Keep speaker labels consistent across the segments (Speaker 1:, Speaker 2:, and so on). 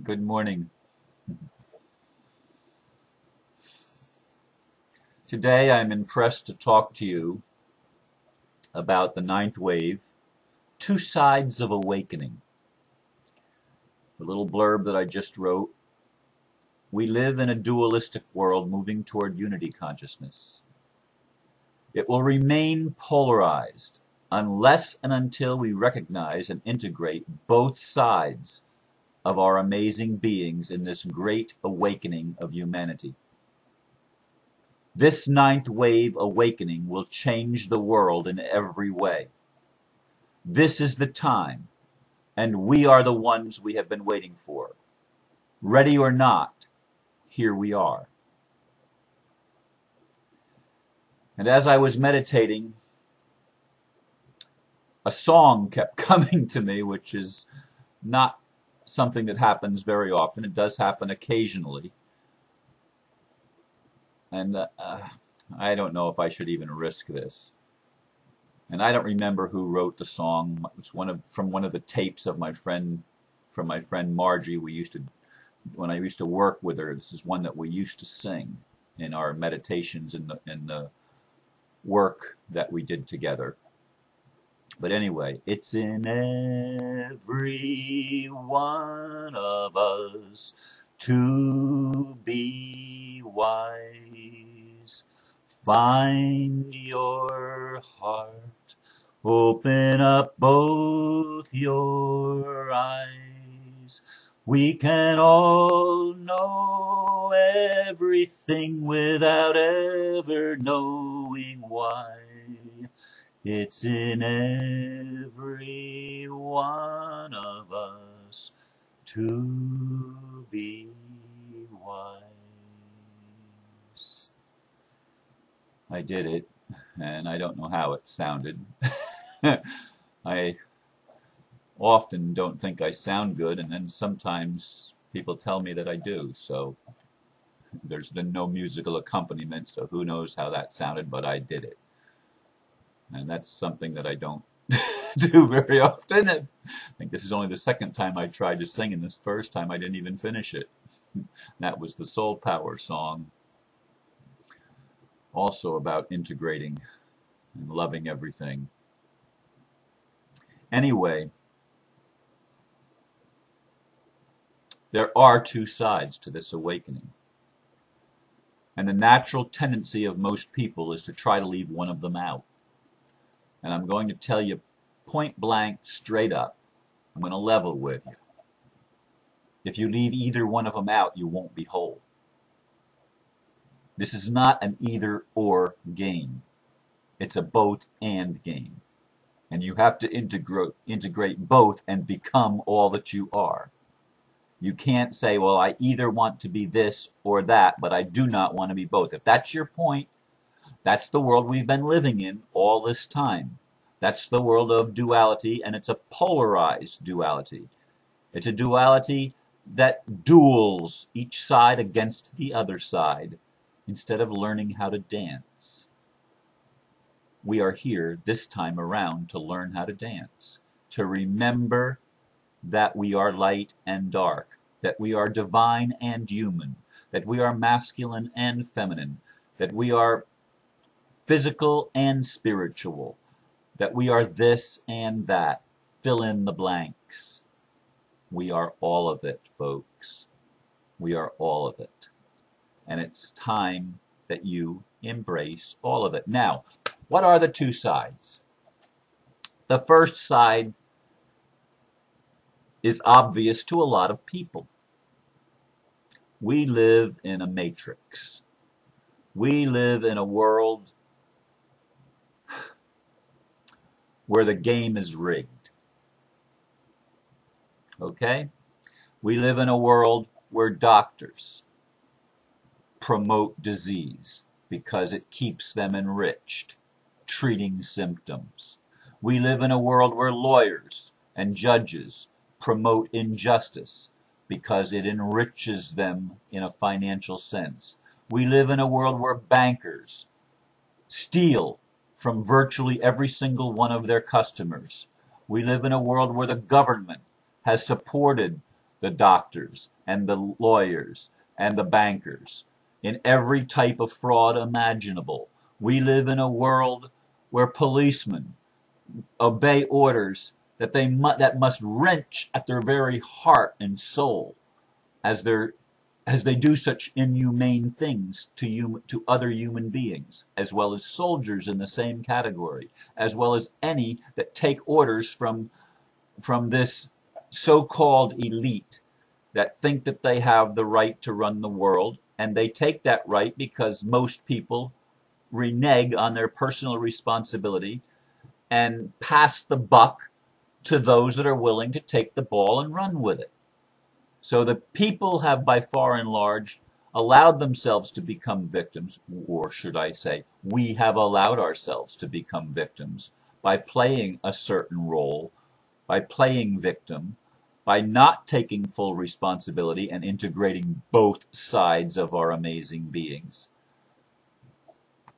Speaker 1: Good morning. Today I'm impressed to talk to you about the ninth wave, two sides of awakening. The little blurb that I just wrote. We live in a dualistic world moving toward unity consciousness. It will remain polarized unless and until we recognize and integrate both sides of our amazing beings in this great awakening of humanity. This ninth wave awakening will change the world in every way. This is the time, and we are the ones we have been waiting for. Ready or not, here we are. And as I was meditating, a song kept coming to me, which is not something that happens very often. It does happen occasionally. And I don't know if I should even risk this. And I don't remember who wrote the song. It's from one of the tapes of my friend Margie. When I used to work with her, this is one that we used to sing in our meditations in the work that we did together. But anyway, it's in every one of us to be wise. Find your heart, open up both your eyes. We can all know everything without ever knowing why. It's in every one of us to be wise. I did it, and I don't know how it sounded. I often don't think I sound good, and then sometimes people tell me that I do, so there's been no musical accompaniment, so who knows how that sounded, but I did it. And that's something that I don't do very often. I think this is only the second time I tried to sing, and this first time I didn't even finish it. That was the Soul Power song, also about integrating and loving everything. Anyway, there are two sides to this awakening. And the natural tendency of most people is to try to leave one of them out. And I'm going to tell you point blank, straight up. I'm going to level with you. If you leave either one of them out, you won't be whole. This is not an either-or game. It's a both-and game. And you have to integrate both and become all that you are. You can't say, well, I either want to be this or that, but I do not want to be both. If that's your point, that's the world we've been living in all this time. That's the world of duality, and it's a polarized duality. It's a duality that duels each side against the other side instead of learning how to dance. We are here this time around to learn how to dance, to remember that we are light and dark, that we are divine and human, that we are masculine and feminine, that we are physical and spiritual, that we are this and that. Fill in the blanks. We are all of it, folks. We are all of it. And it's time that you embrace all of it. Now, what are the two sides? The first side is obvious to a lot of people. We live in a matrix. We live in a world where the game is rigged. Okay? We live in a world where doctors promote disease because it keeps them enriched, treating symptoms. We live in a world where lawyers and judges promote injustice because it enriches them in a financial sense. We live in a world where bankers steal from virtually every single one of their customers. We live in a world where the government has supported the doctors and the lawyers and the bankers, in every type of fraud imaginable. We live in a world where policemen obey orders that must wrench at their very heart and soul as they do such inhumane things to other human beings, as well as soldiers in the same category, as well as any that take orders from this so-called elite that think that they have the right to run the world, and they take that right because most people renege on their personal responsibility and pass the buck to those that are willing to take the ball and run with it. So the people have by far and large allowed themselves to become victims, or should I say, we have allowed ourselves to become victims by playing a certain role, by playing victim, by not taking full responsibility and integrating both sides of our amazing beings.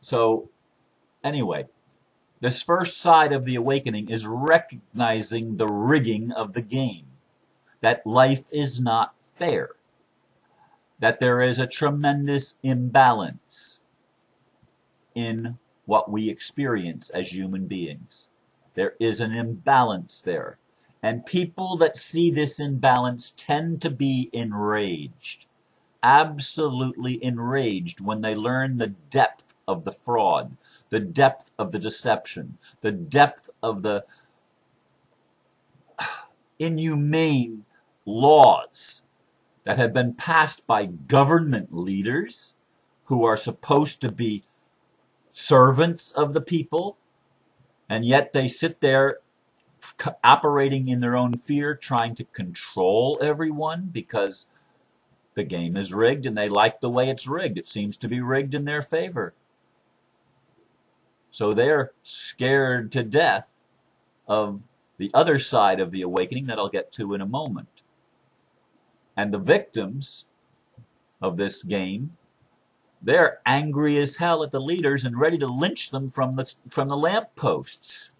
Speaker 1: So anyway, this first side of the awakening is recognizing the rigging of the game, that life is not fair, that there is a tremendous imbalance in what we experience as human beings. There is an imbalance there. And people that see this imbalance tend to be enraged, absolutely enraged when they learn the depth of the fraud, the depth of the deception, the depth of the inhumane laws that have been passed by government leaders who are supposed to be servants of the people, and yet they sit there operating in their own fear, trying to control everyone because the game is rigged and they like the way it's rigged. It seems to be rigged in their favor. So they're scared to death of the other side of the awakening that I'll get to in a moment. And the victims of this game, they're angry as hell at the leaders and ready to lynch them from the lampposts,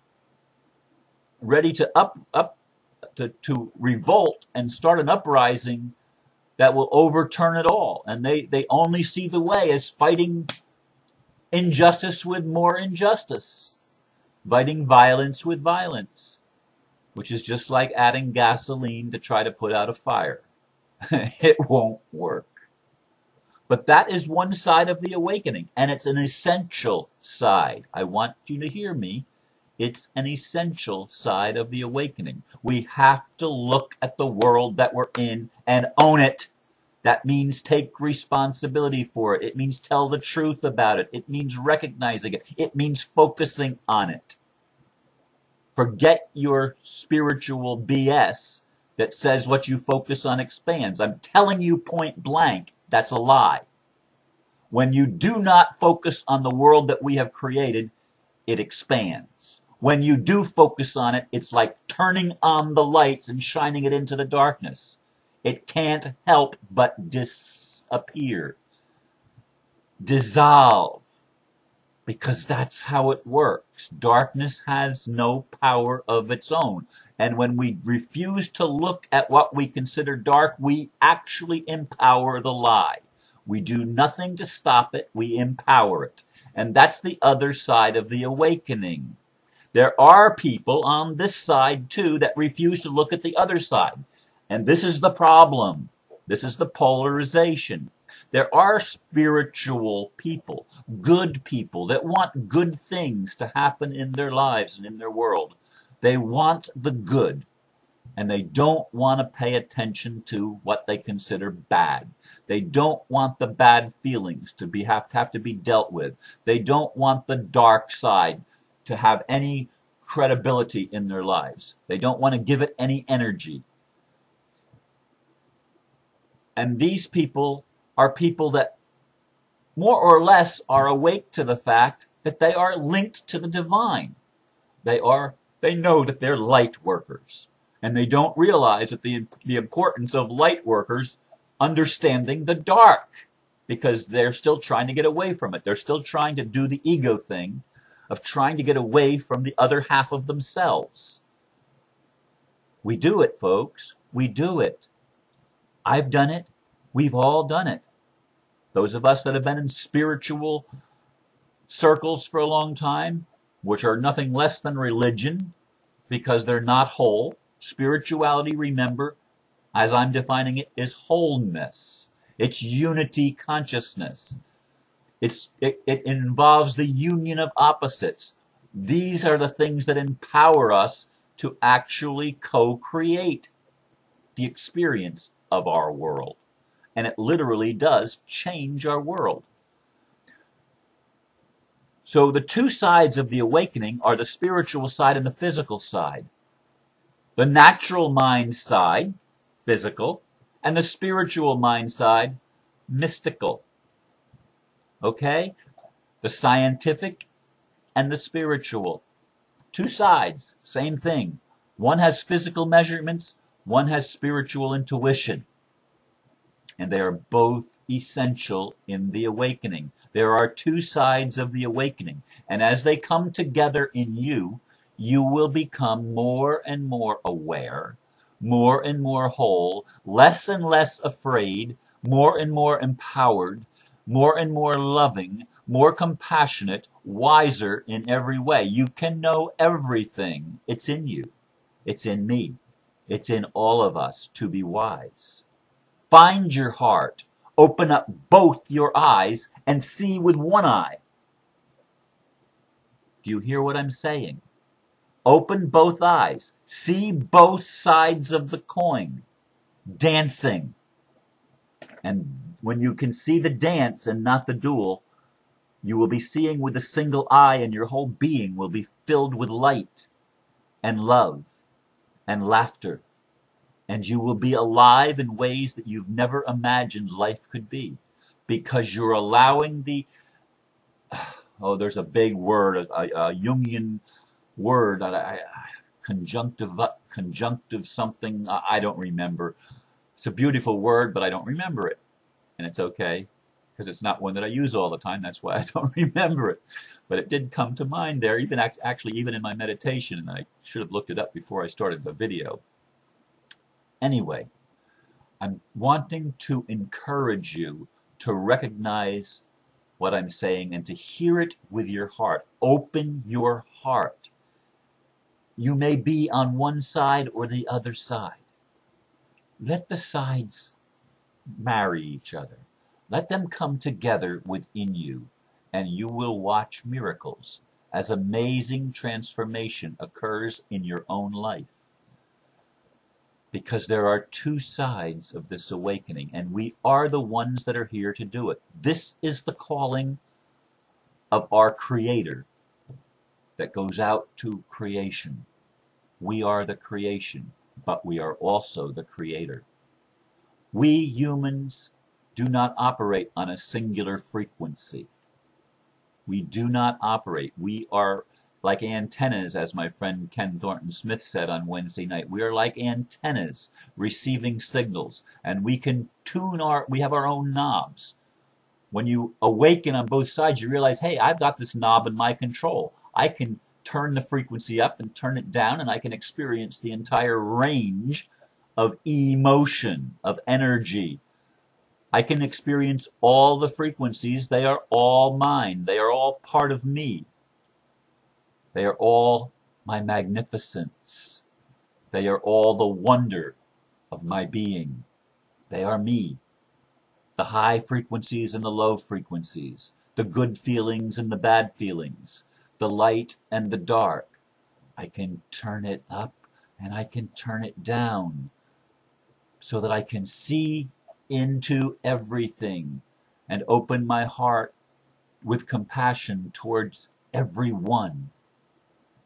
Speaker 1: ready to revolt and start an uprising that will overturn it all. And they only see the way as fighting injustice with more injustice, fighting violence with violence, which is just like adding gasoline to try to put out a fire. It won't work. But that is one side of the awakening, and it's an essential side. I want you to hear me. It's an essential side of the awakening. We have to look at the world that we're in and own it. That means take responsibility for it. It means tell the truth about it. It means recognizing it. It means focusing on it. Forget your spiritual BS that says what you focus on expands. I'm telling you point blank, that's a lie. When you do not focus on the world that we have created, it expands. When you do focus on it, it's like turning on the lights and shining it into the darkness. It can't help but disappear, dissolve, because that's how it works. Darkness has no power of its own. And when we refuse to look at what we consider dark, we actually empower the lie. We do nothing to stop it, we empower it. And that's the other side of the awakening. There are people on this side too that refuse to look at the other side. And this is the problem. This is the polarization. There are spiritual people, good people that want good things to happen in their lives and in their world. They want the good, and they don't want to pay attention to what they consider bad. They don't want the bad feelings to have to be dealt with. They don't want the dark side to have any credibility in their lives. They don't want to give it any energy. And these people are people that more or less are awake to the fact that they are linked to the divine. They know that they're light workers, and they don't realize that the importance of light workers understanding the dark, because they're still trying to get away from it. They're still trying to do the ego thing of trying to get away from the other half of themselves. We do it, folks. We do it. I've done it. We've all done it. Those of us that have been in spiritual circles for a long time, which are nothing less than religion, because they're not whole. Spirituality, remember, as I'm defining it, is wholeness. It's unity consciousness. It involves the union of opposites. These are the things that empower us to actually co-create the experience of our world. And it literally does change our world. So the two sides of the awakening are the spiritual side and the physical side. The natural mind side, physical, and the spiritual mind side, mystical. Okay? The scientific and the spiritual. Two sides, same thing. One has physical measurements, one has spiritual intuition. And they are both essential in the awakening. There are two sides of the awakening. And as they come together in you, you will become more and more aware, more and more whole, less and less afraid, more and more empowered, more and more loving, more compassionate, wiser in every way. You can know everything. It's in you. It's in me. It's in all of us to be wise. Find your heart. Open up both your eyes and see with one eye. Do you hear what I'm saying? Open both eyes. See both sides of the coin. Dancing. And when you can see the dance and not the duel, you will be seeing with a single eye, and your whole being will be filled with light and love and laughter. And you will be alive in ways that you've never imagined life could be, because you're allowing the, oh, there's a big word, a Jungian word, conjunctive something, I don't remember. It's a beautiful word, but I don't remember it. And it's okay, because it's not one that I use all the time. That's why I don't remember it. But it did come to mind there, even actually even in my meditation, and I should have looked it up before I started the video. Anyway, I'm wanting to encourage you to recognize what I'm saying and to hear it with your heart. Open your heart. You may be on one side or the other side. Let the sides marry each other. Let them come together within you, and you will watch miracles as amazing transformation occurs in your own life. Because there are two sides of this awakening, and we are the ones that are here to do it. This is the calling of our Creator that goes out to creation. We are the creation, but we are also the Creator. We humans do not operate on a singular frequency. We do not operate. We are like antennas, as my friend Ken Thornton Smith said on Wednesday night. We are like antennas receiving signals, and we can tune we have our own knobs. When you awaken on both sides, you realize, hey, I've got this knob in my control. I can turn the frequency up and turn it down, and I can experience the entire range of emotion, of energy. I can experience all the frequencies. They are all mine. They are all part of me. They are all my magnificence. They are all the wonder of my being. They are me. The high frequencies and the low frequencies, the good feelings and the bad feelings, the light and the dark. I can turn it up and I can turn it down so that I can see into everything and open my heart with compassion towards everyone.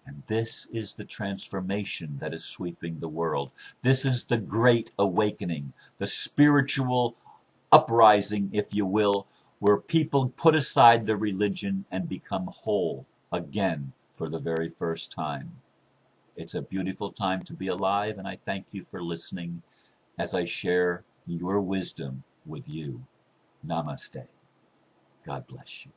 Speaker 1: And this is the transformation that is sweeping the world. This is the great awakening, the spiritual uprising, if you will, where people put aside their religion and become whole again for the very first time. It's a beautiful time to be alive, and I thank you for listening as I share your wisdom with you. Namaste. God bless you.